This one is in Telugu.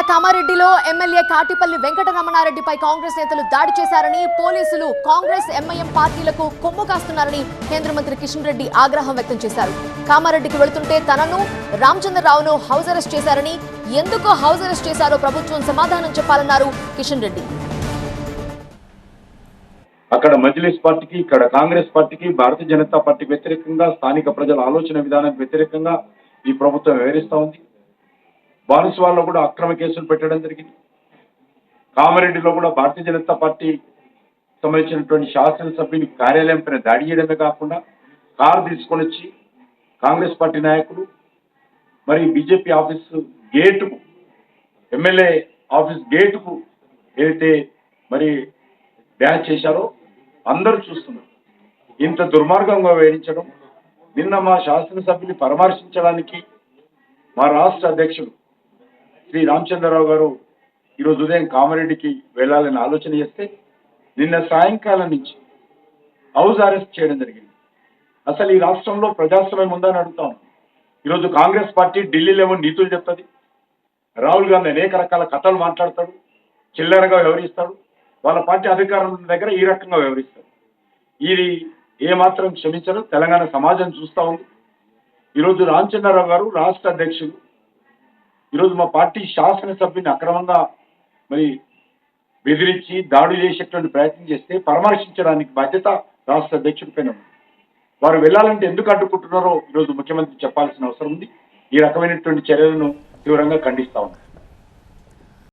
కామారెడ్డిలో ఎమ్మెల్యే కాటిపల్లి వెంకటరమణారెడ్డిపై కాంగ్రెస్ నేతలు దాడి చేశారని, పోలీసులు కాంగ్రెస్ ఎంఐఎం పార్టీలకు కొమ్ము కాస్తున్నారని కేంద్ర మంత్రి కిషన్ రెడ్డి ఆగ్రహం వ్యక్తం చేశారు. కామారెడ్డికి వెళుతుంటే తనను రామచంద్రరావును హౌస్ అరెస్ట్ చేశారని, ఎందుకు హౌస్ అరెస్ట్ చేశారో ప్రభుత్వం సమాధానం చెప్పాలన్నారు కిషన్ రెడ్డి. అక్కడ మజ్లిస్ పార్టీకి, ఇక్కడ కాంగ్రెస్ పార్టీకి, భారతీయ జనతా పార్టీకి వ్యతిరేకంగా, స్థానిక ప్రజల ఆలోచన విధానానికి వ్యతిరేకంగా ఈ ప్రభుత్వం వ్యవహరిస్తూ ఉంది. బాన్సువాడలో కూడా అక్రమ కేసులు పెట్టడం జరిగింది. కామారెడ్డిలో కూడా భారతీయ జనతా పార్టీ సంబంధించినటువంటి శాసనసభ్యుని కార్యాలయం పైన దాడి చేయడమే కాకుండా కారు తీసుకొని వచ్చి కాంగ్రెస్ పార్టీ నాయకులు మరి బీజేపీ ఆఫీసు గేటుకు, ఎమ్మెల్యే ఆఫీస్ గేటుకు ఏదైతే మరి డ్యాన్స్ చేశారో అందరూ చూస్తున్నారు. ఇంత దుర్మార్గంగా వ్యవహరించడం. నిన్న మా శాసనసభ్యుని పరామర్శించడానికి మా రాష్ట్ర అధ్యక్షుడు శ్రీ రామచంద్రరావు గారు ఈరోజు ఉదయం కామారెడ్డికి వెళ్లాలని ఆలోచన చేస్తే నిన్న సాయంకాలం నుంచి హౌస్ అరెస్ట్ చేయడం జరిగింది. అసలు ఈ రాష్ట్రంలో ప్రజాస్వామ్యం ఉందని అడుగుతాం. ఈరోజు కాంగ్రెస్ పార్టీ ఢిల్లీలో ఏమో నీతులు చెప్తుంది, రాహుల్ గాంధీ అనేక రకాల కథలు మాట్లాడతాడు, చిల్లరగా వ్యవహరిస్తాడు. వాళ్ళ పార్టీ అధికారం దగ్గర ఈ రకంగా వ్యవహరిస్తారు. ఇది ఏమాత్రం క్షమించరు. తెలంగాణ సమాజం చూస్తూ ఉంది. ఈరోజు రామచంద్రరావు గారు రాష్ట్ర అధ్యక్షులు ఈరోజు మా పార్టీ శాసనసభ్యుని అక్రమంగా మరి బెదిరించి దాడులు చేసేటువంటి ప్రయత్నం చేస్తే పరామర్శించడానికి బాధ్యత రాష్ట్ర అధ్యక్షుడి పైన ఉంది. వారు వెళ్ళాలంటే ఎందుకు అడ్డుకుంటున్నారో ఈరోజు ముఖ్యమంత్రి చెప్పాల్సిన అవసరం ఉంది. ఈ రకమైనటువంటి చర్యలను తీవ్రంగా ఖండిస్తా ఉన్నాం.